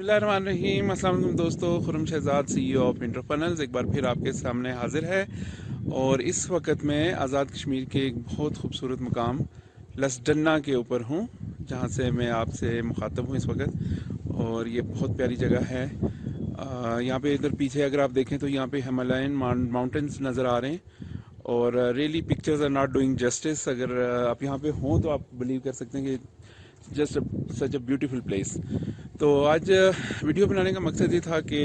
बिस्मिल्लाहिर्रहमानिर्रहीम। अस्सलाम वालेकुम दोस्तों, Khurram Shahzad CEO of entrepreneurs एक बार फिर आपके सामने हाजिर है। और इस वक्त मैं आज़ाद कश्मीर के एक बहुत खूबसूरत मुकाम लसडन्ना के ऊपर हूँ, जहाँ से मैं आपसे मुखातब हूँ इस वक्त। और ये बहुत प्यारी जगह है। यहाँ पे इधर पीछे अगर आप देखें तो यहाँ पे हिमालयन माउंटेन्स नज़र आ रहे हैं। और really pictures are not doing justice. अगर आप यहाँ पे हों तो आप बिलीव कर सकते हैं कि just such a beautiful place. तो आज वीडियो बनाने का मकसद ये था कि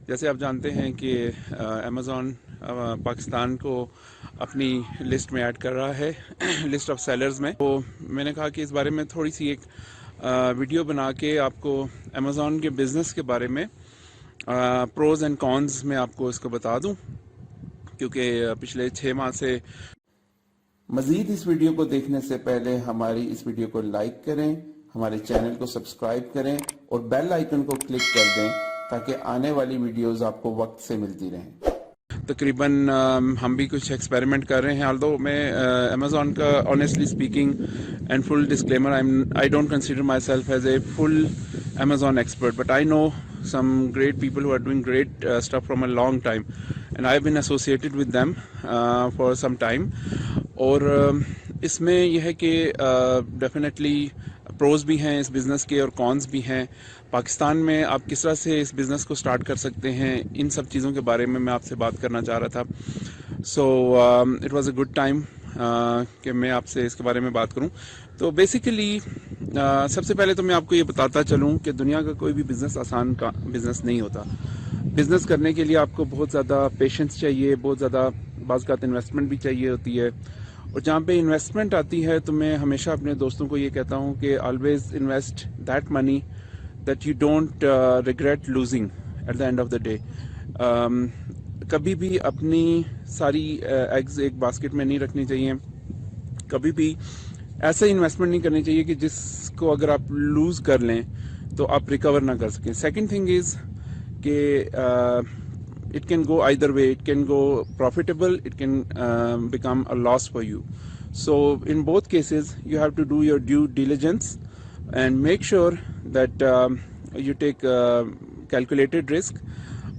जैसे आप जानते हैं कि अमेज़ॉन पाकिस्तान को अपनी लिस्ट में ऐड कर रहा है लिस्ट ऑफ सेलर्स में। तो मैंने कहा कि इस बारे में थोड़ी सी एक वीडियो बना के आपको अमेज़ॉन के बिज़नेस के बारे में प्रोज एंड कॉन्स में आपको इसको बता दूं, क्योंकि पिछले 6 माह से। मज़ीद इस वीडियो को देखने से पहले हमारी इस वीडियो को लाइक करें, हमारे चैनल को सब्सक्राइब करें और बेल आइकन को क्लिक कर दें ताकि आने वाली वीडियोस आपको वक्त से मिलती रहें। तकरीबन हम भी कुछ एक्सपेरिमेंट कर रहे हैं। ऑल्दो मैं अमेज़ॉन का honestly speaking and full disclaimer, I don't consider myself as a full Amazon expert, but I know some great people who are doing great stuff from a long time, and I've been associated with them for some time. और इसमें यह है कि definitely pros भी हैं इस business के और कॉन्स भी हैं। पाकिस्तान में आप किस तरह से इस बिज़नेस को स्टार्ट कर सकते हैं, इन सब चीज़ों के बारे में मैं आपसे बात करना चाह रहा था। So it was a good time कि मैं आपसे इसके बारे में बात करूं। तो बेसिकली सबसे पहले तो मैं आपको ये बताता चलूं कि दुनिया का कोई भी बिज़नेस आसान का बिज़नेस नहीं होता। बिज़नेस करने के लिए आपको बहुत ज़्यादा पेशेंस चाहिए, बहुत ज़्यादा बाज़ इन्वेस्टमेंट भी चाहिए होती है। और जहाँ पे इन्वेस्टमेंट आती है तो मैं हमेशा अपने दोस्तों को ये कहता हूँ कि always invest that money that you don't regret losing eight the end of the day. कभी भी अपनी सारी एग्स एक बास्केट में नहीं रखनी चाहिए। कभी भी ऐसा इन्वेस्टमेंट नहीं करनी चाहिए कि जिसको अगर आप लूज कर लें तो आप रिकवर ना कर सकें। सेकंड थिंग इज कि it can go either way. It can go profitable, it can become a loss for you. So in both cases you have to do your due diligence and make sure that you take calculated risk.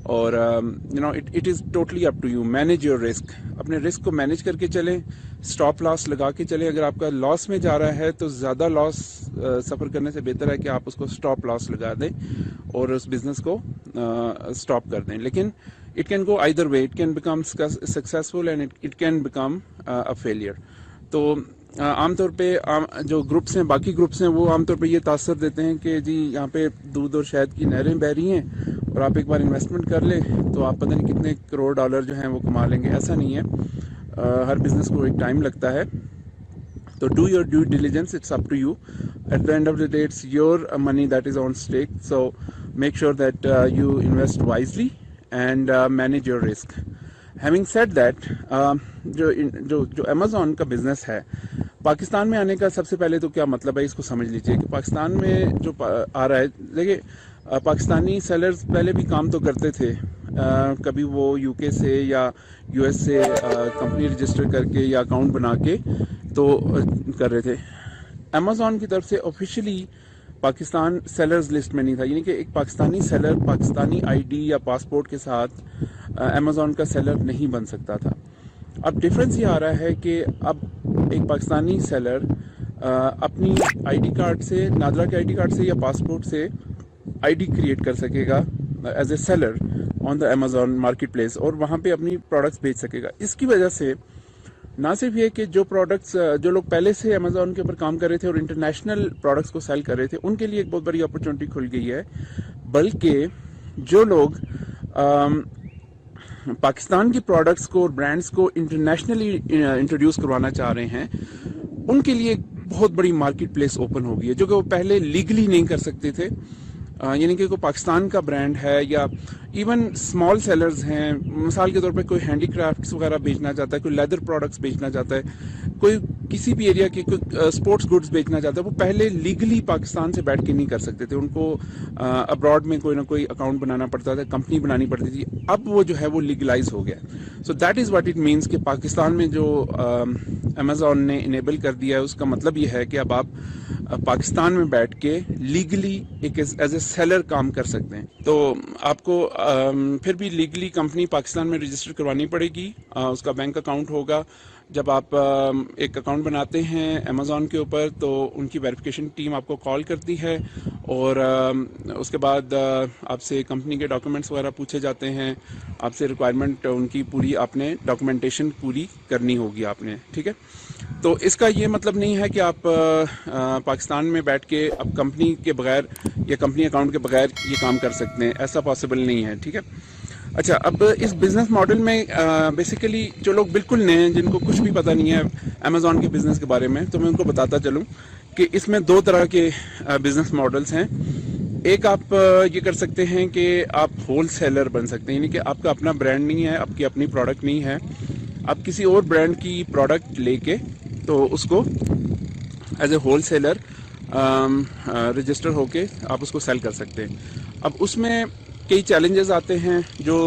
और it is totally up to you. Manage your risk. अपने risk को manage करके चलें, stop loss लगा के चलें। अगर आपका लॉस में जा रहा है तो ज़्यादा लॉस सफ़र करने से बेहतर है कि आप उसको स्टॉप लॉस लगा दें और उस बिज़नेस को स्टॉप कर दें। लेकिन it can go either way, it can become successful and it can become a failure. तो आमतौर पे जो ग्रुप्स हैं, बाकी ग्रुप्स हैं, वो आमतौर पे ये तासर देते हैं कि जी यहाँ पे दूध और शहद की नहरें बह रही हैं और आप एक बार इन्वेस्टमेंट कर लें तो आप पता नहीं कितने करोड़ डॉलर जो हैं वो कमा लेंगे। ऐसा नहीं है। हर बिजनेस को एक टाइम लगता है। तो do your due diligence, it's up to you. At the end of the day it's your money that is on stake. So make sure that you invest wisely and manage your risk. Having said that, जो Amazon का business है, पाकिस्तान में आने का सबसे पहले तो क्या मतलब है इसको समझ लीजिए कि पाकिस्तान में जो आ रहा है, देखिए पाकिस्तानी सेलर्स पहले भी काम तो करते थे। कभी वो यूके से या यूएस से कंपनी रजिस्टर करके या अकाउंट बना के तो कर रहे थे। अमेज़ॉन की तरफ से ऑफिशियली पाकिस्तान सेलर्स लिस्ट में नहीं था, यानी कि एक पाकिस्तानी सेलर पाकिस्तानी आईडी या पासपोर्ट के साथ अमेज़ॉन का सेलर नहीं बन सकता था। अब डिफरेंस ये आ रहा है कि अब एक पाकिस्तानी सेलर अपनी आईडी कार्ड से, नादरा के आईडी कार्ड से या पासपोर्ट से आईडी क्रिएट कर सकेगा as a seller on the Amazon marketplace और वहाँ पे अपनी प्रोडक्ट्स बेच सकेगा। इसकी वजह से ना सिर्फ ये कि जो प्रोडक्ट्स जो लोग पहले से अमेज़ॉन के ऊपर काम कर रहे थे और इंटरनेशनल प्रोडक्ट्स को सेल कर रहे थे उनके लिए एक बहुत बड़ी अपॉर्चुनिटी खुल गई है, बल्कि जो लोग पाकिस्तान की प्रोडक्ट्स को और ब्रांड्स को इंटरनेशनली इंट्रोड्यूस करवाना चाह रहे हैं उनके लिए एक बहुत बड़ी मार्केट प्लेस ओपन हो गई है, जो कि वो पहले लीगली नहीं कर सकते थे। यानी कि कोई पाकिस्तान का ब्रांड है या इवन स्मॉल सेलर्स हैं, मिसाल के तौर पे कोई हैंडीक्राफ्ट्स वगैरह बेचना चाहता है, कोई लेदर प्रोडक्ट्स बेचना चाहता है, कोई किसी भी एरिया के कोई स्पोर्ट्स गुड्स बेचना चाहता है, वो पहले लीगली पाकिस्तान से बैठ के नहीं कर सकते थे। उनको अब्रॉड में कोई ना कोई अकाउंट बनाना पड़ता था, कंपनी बनानी पड़ती थी। अब वो जो है वो लीगलाइज हो गया। So that is what it means कि पाकिस्तान में जो अमेज़ॉन ने इनेबल कर दिया है उसका मतलब ये है कि अब आप पाकिस्तान में बैठ के लीगली एक एज ए सेलर काम कर सकते हैं। तो आपको फिर भी लीगली कंपनी पाकिस्तान में रजिस्टर करवानी पड़ेगी। उसका बैंक अकाउंट होगा। जब आप एक अकाउंट बनाते हैं अमेज़ॉन के ऊपर तो उनकी वेरिफिकेशन टीम आपको कॉल करती है और उसके बाद आपसे कंपनी के डॉक्यूमेंट्स वगैरह पूछे जाते हैं। आपसे रिक्वायरमेंट उनकी पूरी आपने डॉक्यूमेंटेशन पूरी करनी होगी आपने, ठीक है। तो इसका ये मतलब नहीं है कि आप पाकिस्तान में बैठ के अब कंपनी के बगैर या कंपनी अकाउंट के बगैर ये काम कर सकते हैं, ऐसा पॉसिबल नहीं है, ठीक है। अच्छा, अब इस बिज़नेस मॉडल में बेसिकली जो लोग बिल्कुल नए हैं, जिनको कुछ भी पता नहीं है अमेज़ॉन के बिज़नेस के बारे में, तो मैं उनको बताता चलूँ कि इसमें दो तरह के बिज़नेस मॉडल्स हैं। एक आप ये कर सकते हैं कि आप होल सेलर बन सकते हैं, यानी कि आपका अपना ब्रांड नहीं है, आपकी अपनी प्रोडक्ट नहीं है, आप किसी और ब्रांड की प्रोडक्ट लेके तो उसको as a wholesaler register होके आप उसको सेल कर सकते हैं। अब उसमें कई चैलेंजेस आते हैं जो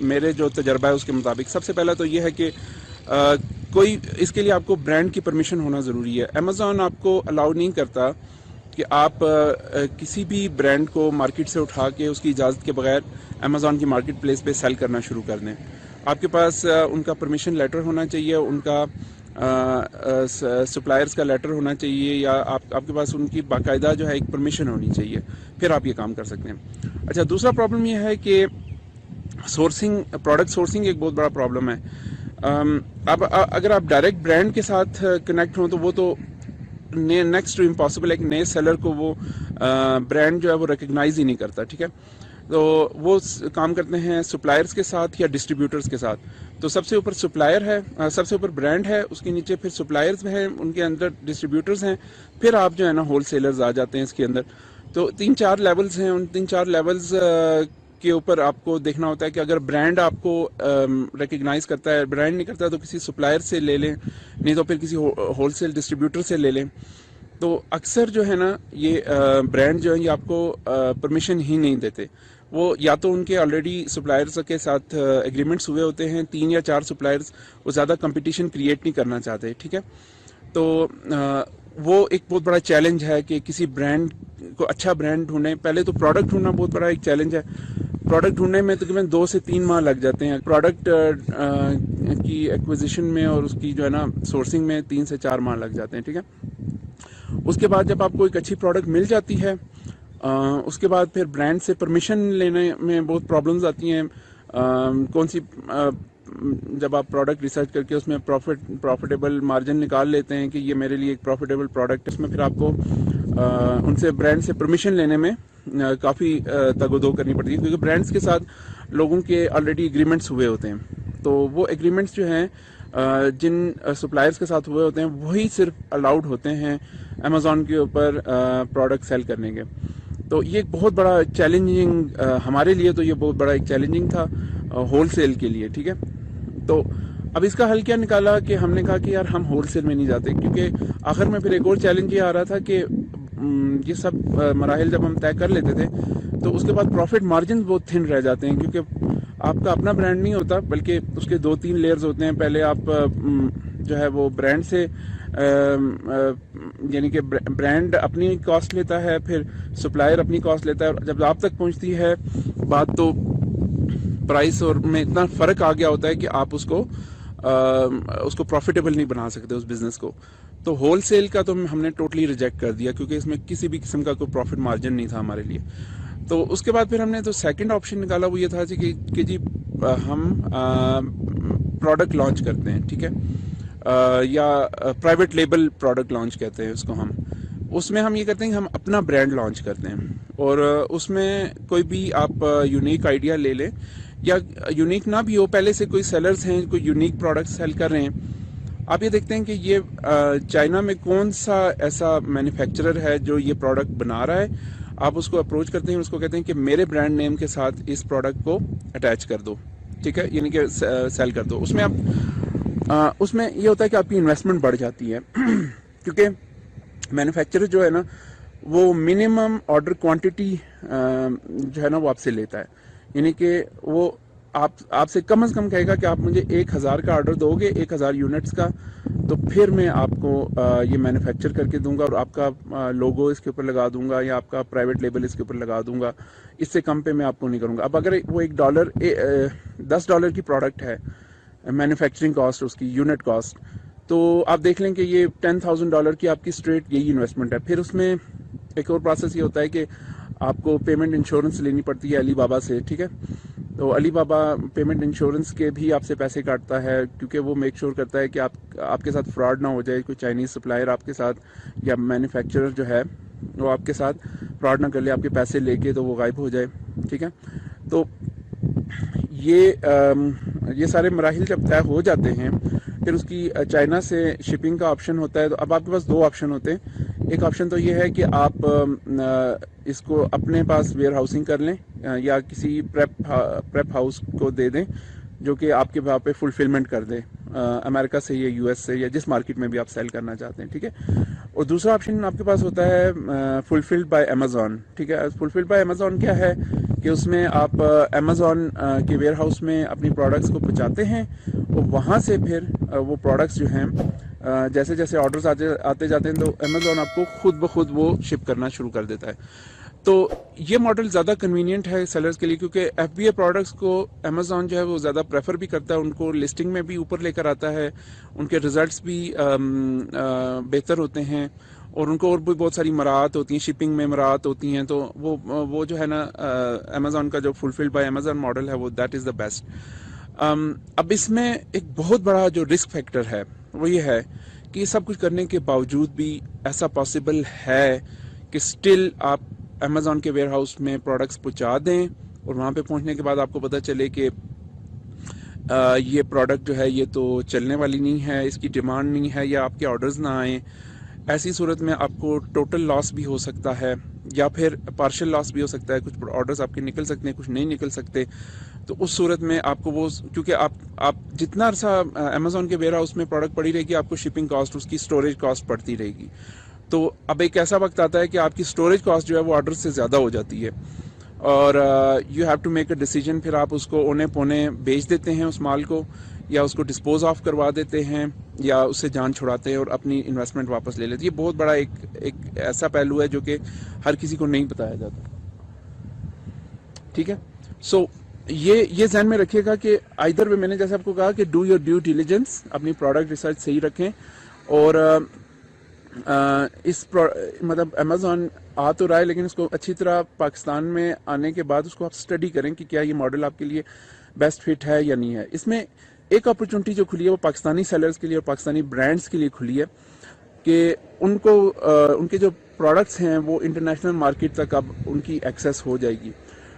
मेरे जो तजर्बा है उसके मुताबिक। सबसे पहला तो ये है कि कोई इसके लिए आपको ब्रांड की परमिशन होना ज़रूरी है। अमेज़ॉन आपको अलाउ नहीं करता कि आप किसी भी ब्रांड को मार्केट से उठा के उसकी इजाज़त के बगैर अमेज़ॉन की मार्केट प्लेस पे सेल करना शुरू कर दें। आपके पास उनका परमिशन लेटर होना चाहिए, उनका सप्लायर्स का लेटर होना चाहिए, या आपके पास उनकी बाकायदा जो है एक परमिशन होनी चाहिए, फिर आप ये काम कर सकते हैं। अच्छा, दूसरा प्रॉब्लम ये है कि सोर्सिंग, प्रोडक्ट सोर्सिंग एक बहुत बड़ा प्रॉब्लम है। अब अगर आप डायरेक्ट ब्रांड के साथ कनेक्ट हों तो वो तो नेक्स्ट टू इम्पॉसिबल है कि नए सेलर को वो ब्रांड जो है वो रिकग्नाइज ही नहीं करता, ठीक है। तो वो काम करते हैं सप्लायर्स के साथ या डिस्ट्रीब्यूटर्स के साथ। तो सबसे ऊपर सप्लायर है, सबसे ऊपर ब्रांड है, उसके नीचे फिर सप्लायर्स हैं, उनके अंदर डिस्ट्रीब्यूटर्स हैं, फिर आप जो है ना होल सेलर्स आ जाते हैं इसके अंदर। तो 3-4 लेवल्स हैं। उन 3-4 लेवल्स के ऊपर आपको देखना होता है कि अगर ब्रांड आपको रिकग्नाइज करता है, ब्रांड नहीं करता तो किसी सप्लायर से ले लें, नहीं तो फिर किसी होलसेल डिस्ट्रीब्यूटर से ले लें। तो अक्सर जो है ना ये ब्रांड जो है ये आपको परमिशन ही नहीं देते। वो या तो उनके ऑलरेडी सप्लायर्स के साथ एग्रीमेंट्स हुए होते हैं, 3 या 4 सप्लायर्स, वो ज़्यादा कंपटीशन क्रिएट नहीं करना चाहते, ठीक है। तो वो एक बहुत बड़ा चैलेंज है कि किसी ब्रांड को अच्छा ब्रांड ढूंढें। पहले तो प्रोडक्ट ढूंढना बहुत बड़ा एक चैलेंज है। प्रोडक्ट ढूंढने में तकरीबन 2 से 3 माह लग जाते हैं। प्रोडक्ट की एक्विजिशन में और उसकी जो है ना सोर्सिंग में 3 से 4 माह लग जाते हैं, ठीक है। उसके बाद जब आपको एक अच्छी प्रोडक्ट मिल जाती है, उसके बाद फिर ब्रांड से परमिशन लेने में बहुत प्रॉब्लम्स आती हैं। कौन सी जब आप प्रोडक्ट रिसर्च करके उसमें प्रॉफिटेबल मार्जिन निकाल लेते हैं कि ये मेरे लिए एक प्रॉफिटेबल प्रोडक्ट है, उसमें फिर आपको उनसे ब्रांड से परमिशन लेने में काफ़ी तगोदो करनी पड़ती है, क्योंकि ब्रांड्स के साथ लोगों के ऑलरेडी एग्रीमेंट्स हुए होते हैं। तो वो एग्रीमेंट्स जो हैं जिन सप्लायर्स के साथ हुए होते हैं वही सिर्फ अलाउड होते हैं अमेज़ॉन के ऊपर प्रोडक्ट सेल करने के। तो ये एक बहुत बड़ा चैलेंजिंग, हमारे लिए तो ये बहुत बड़ा एक चैलेंजिंग था होल सेल के लिए, ठीक है। तो अब इसका हल क्या निकाला कि हमने कहा कि यार हम होल सेल में नहीं जाते, क्योंकि आखिर में फिर एक और चैलेंज ये आ रहा था कि ये सब मराहिल जब हम तय कर लेते थे तो उसके बाद प्रॉफिट मार्जिन बहुत थिन रह जाते हैं, क्योंकि आपका अपना ब्रांड नहीं होता बल्कि उसके 2-3 लेयर्स होते हैं। पहले आप जो है वो ब्रांड से यानी कि ब्रांड अपनी कॉस्ट लेता है, फिर सप्लायर अपनी कॉस्ट लेता है, और जब आप तक पहुंचती है बात तो प्राइस और में इतना फ़र्क आ गया होता है कि आप उसको प्रॉफिटेबल नहीं बना सकते उस बिज़नेस को। तो होल सेल का तो हमने टोटली रिजेक्ट कर दिया, क्योंकि इसमें किसी भी किस्म का कोई प्रॉफिट मार्जिन नहीं था हमारे लिए। तो उसके बाद फिर हमने तो सेकंड ऑप्शन निकाला, वो ये था कि जी हम प्रोडक्ट लॉन्च करते हैं, ठीक है, या प्राइवेट लेबल प्रोडक्ट लॉन्च कहते हैं उसको हम। उसमें हम ये करते हैं कि हम अपना ब्रांड लॉन्च करते हैं, और उसमें कोई भी आप यूनिक आइडिया ले लें, या यूनिक ना भी हो, पहले से कोई सेलर्स हैं कोई यूनिक प्रोडक्ट सेल कर रहे हैं। आप ये देखते हैं कि ये चाइना में कौन सा ऐसा मैन्युफैक्चरर है जो ये प्रोडक्ट बना रहा है, आप उसको अप्रोच करते हैं, उसको कहते हैं कि मेरे ब्रांड नेम के साथ इस प्रोडक्ट को अटैच कर दो, ठीक है, यानी कि सेल कर दो। उसमें आप उसमें ये होता है कि आपकी इन्वेस्टमेंट बढ़ जाती है क्योंकि मैन्युफैक्चरर जो है ना वो मिनिमम ऑर्डर क्वांटिटी जो है ना वो आपसे लेता है, यानी कि वो آپ سے کم از کم کہے گا کہ آپ مجھے 1000 کا آرڈر دو گے، 1000 یونٹس کا، تو پھر میں آپ کو یہ مینوفیکچر کر کے دوں گا اور آپ کا لوگو اس کے اوپر لگا دوں گا یا آپ کا پرائیویٹ لیبل اس کے اوپر لگا دوں گا. اس سے کم پہ میں آپ کو نہیں کروں گا. اب اگر وہ $10 کی پروڈکٹ ہے، مینوفیکچرنگ کاسٹ اس کی یونٹ کاسٹ، تو آپ دیکھ لیں کہ یہ $10,000 کی آپ کی اسٹریٹ یہی انویسٹمنٹ ہے. پھر اس میں ایک اور پروسیس یہ ہوتا ہے کہ آپ کو پیمنٹ انشورنس لینی پڑتی ہے علی بابا سے، ٹھیک ہے. تو علی بابا پیمنٹ انشورنس کے بھی آپ سے پیسے کاٹتا ہے، کیونکہ وہ میک شور کرتا ہے کہ آپ کے ساتھ فراڈ نہ ہو جائے، کوئی چائنیز سپلائر آپ کے ساتھ یا مینوفیکچرر جو ہے وہ آپ کے ساتھ فراڈ نہ کر لے، آپ کے پیسے لے کے تو وہ غائب ہو جائے، ٹھیک ہے. تو یہ سارے مراحل جب طے ہو جاتے ہیں، پھر اس کی چائنا سے شپنگ کا آپشن ہوتا ہے. تو اب آپ کے پاس 2 آپشن ہوتے ہیں. ایک آپشن تو یہ ہے کہ آپ اس کو اپنے پاس ویئر ہاؤسنگ کر لیں یا کسی پریپ ہاؤس کو دے دیں جو کہ آپ کے وہاں پہ فلفلمنٹ کر دے، امریکہ سے یا US سے یا جس مارکیٹ میں بھی آپ سیل کرنا چاہتے ہیں، ٹھیک ہے. اور دوسرا آپشن آپ کے پاس ہوتا ہے فلفلڈ بائی امیزون، ٹھیک ہے. فلفلڈ بائی امیزون کیا ہے کہ اس میں آپ امیزون کے ویئر ہاؤس میں اپنی پروڈکٹس کو پہنچاتے ہیں اور وہاں سے پھر وہ پروڈکٹس جو ہیں جیسے جیسے آرڈرز آتے جاتے ہیں تو امیزون آپ کو خود بخود وہ شپ کرنا شروع کر دیتا ہے. تو یہ ماڈل زیادہ کنوینئنٹ ہے سیلرز کے لیے، کیونکہ FBA پروڈکٹس کو امیزون جو ہے وہ زیادہ پریفر بھی کرتا ہے، ان کو لسٹنگ میں بھی اوپر لے کر آتا ہے، ان کے ریزلٹس بھی بہتر ہوتے ہیں اور ان کو اور بھی بہت ساری مراحت ہوتی ہیں، شپنگ میں مراحت ہوتی ہیں. تو وہ جو ہے نا امیزون کا جو فلفلڈ بائی امیزون ماڈل ہے وہ دیٹ از دا بیسٹ. اب اس میں ایک بہت بڑا جو رسک فیکٹر ہے وہ یہ ہے کہ یہ سب کچھ کرنے کے باوجود بھی ایسا پاسبل ہے کہ سٹل آپ امیزون کے ویئر ہاؤس میں پروڈکٹس پہنچا دیں اور وہاں پہ پہنچنے کے بعد آپ کو پتہ چلے کہ یہ پروڈکٹ جو ہے یہ تو چلنے والی نہیں ہے، اس کی ڈیمانڈ نہیں ہے یا آپ کے آرڈرز نہ آئیں. ایسی صورت میں آپ کو ٹوٹل لاس بھی ہو سکتا ہے یا پھر پارشل لاس بھی ہو سکتا ہے. کچھ آرڈرز آپ کے نکل سکتے ہیں، کچھ نہیں نکل سکتے. تو اس صورت میں آپ کو وہ، کیونکہ آپ جتنا عرصہ امیزون کے ویئر ہاؤس میں پروڈکٹ پڑی رہے گی آپ کو شپنگ کاسٹ، اس کی اسٹوریج کاسٹ پڑتی رہے گی. تو اب ایک ایسا وقت آتا ہے کہ آپ کی اسٹوریج کاسٹ جو ہے وہ آرڈر سے زیادہ ہو جاتی ہے اور you have to make a decision. پھر آپ اس کو اونے پونے بیچ دیتے ہیں اس مال کو، یا اس کو ڈسپوز آف کروا دیتے ہیں یا اس سے جان چھڑاتے ہیں اور اپنی انویسٹمنٹ واپس لے لیتے ہیں. یہ بہت بڑا ایک ایسا پہلو ہے جو کہ ہر کسی کو نہیں بتایا جاتا، ٹھیک ہے. سو یہ ذہن میں رکھیے گا کہ آئدر وے، میں نے جیسے آپ کو کہا کہ ڈو یور ڈیو ڈیلیجنس، اپنی پروڈکٹ ریسرچ صحیح رکھیں اور مطلب امیزون آ تو رہا ہے لیکن اس کو اچھی طرح پاکستان میں آنے کے بعد اس کو آپ اسٹڈی کریں کہ کیا یہ ماڈل آپ کے لیے بیسٹ فٹ ہے یا نہیں ہے. اس میں ایک اپرچونٹی جو کھلی ہے وہ پاکستانی سیلرز کے لیے اور پاکستانی برانڈز کے لیے کھلی ہے کہ ان کو ان کے جو پروڈکٹس ہیں وہ انٹرنیشنل مارکیٹ تک اب ان کی ایکسیس ہو جائے گی.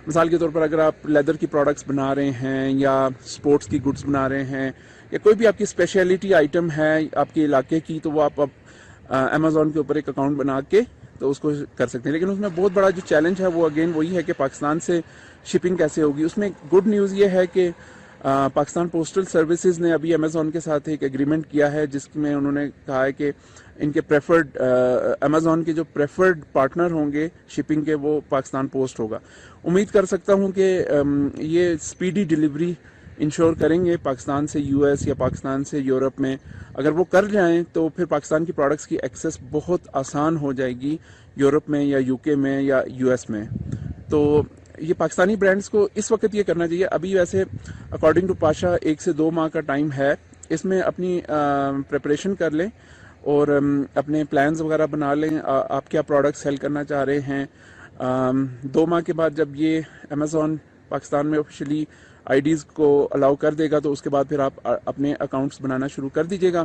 مثال کے طور پر اگر آپ لیدر کی پروڈکٹس بنا رہے ہیں یا سپورٹس کی گڈز بنا رہے ہیں یا کوئی بھی آپ کی اسپیشلٹی آئٹم ہے آپ کے علاقے کی، تو وہ آپ اب امیزون کے اوپر ایک اکاؤنٹ بنا کے تو اس کو کر سکتے ہیں. لیکن اس میں بہت بڑا جو چیلنج ہے وہ اگین وہی ہے کہ پاکستان سے شپنگ کیسے ہوگی. اس میں گڈ نیوز یہ ہے کہ پاکستان پوسٹل سروسز نے ابھی امیزون کے ساتھ ایک ایگریمنٹ کیا ہے جس میں انہوں نے کہا ہے کہ ان کے پریفرڈ امیزون کے جو پریفرڈ پارٹنر ہوں گے شپنگ کے وہ پاکستان پوسٹ ہوگا. امید کر سکتا ہوں کہ یہ سپیڈی ڈیلیوری انشور کریں گے پاکستان سے US یا پاکستان سے یورپ میں. اگر وہ کر جائیں تو پھر پاکستان کی پروڈکٹس کی ایکسیس بہت آسان ہو جائے گی یورپ میں یا UK میں یا US میں. تو یہ پاکستانی برانڈز کو اس وقت یہ کرنا چاہیے. ابھی ویسے اکارڈنگ ٹو پاشا 1 سے 2 ماہ کا ٹائم ہے، اس میں اپنی پریپریشن کر لیں اور اپنے پلانز وغیرہ بنا لیں. آپ کیا پروڈکٹ سیل کرنا چاہ رہے ہیں. 2 ماہ کے بعد جب یہ امیزون پاکستان میں آفیشلی IDs کو الاؤ کر دے گا تو اس کے بعد پھر آپ اپنے اکاؤنٹس بنانا شروع کر دیجیے گا.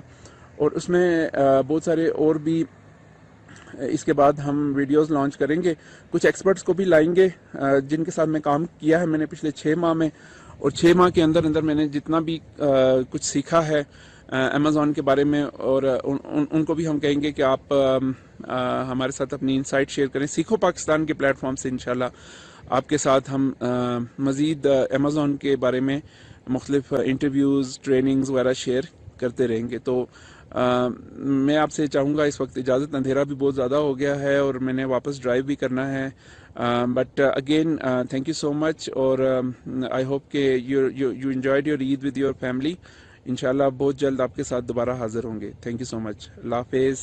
اور اس میں بہت سارے اور بھی اس کے بعد ہم ویڈیوز لانچ کریں گے. کچھ ایکسپرٹس کو بھی لائیں گے جن کے ساتھ میں کام کیا ہے میں نے پچھلے 6 ماہ میں، اور 6 ماہ کے اندر میں نے جتنا بھی کچھ سیکھا ہے امیزون کے بارے میں، اور ان کو بھی ہم کہیں گے کہ آپ ہمارے ساتھ اپنی انسائٹ شیئر کریں. سیکھو پاکستان کے پلیٹ فارم سے انشاءاللہ آپ کے ساتھ ہم مزید امیزون کے بارے میں مختلف انٹرویوز، ٹریننگز وغیرہ شیئر کرتے رہیں گے. تو میں آپ سے چاہوں گا اس وقت اجازت, اندھیرا بھی بہت زیادہ ہو گیا ہے اور میں نے واپس ڈرائیو بھی کرنا ہے. But again thank you so much, اور آئی ہوپ کہ you enjoyed your Eid with your family. انشاءاللہ بہت جلد آپ کے ساتھ دوبارہ حاضر ہوں گے. تھینک یو سو مچ. اللہ حافظ.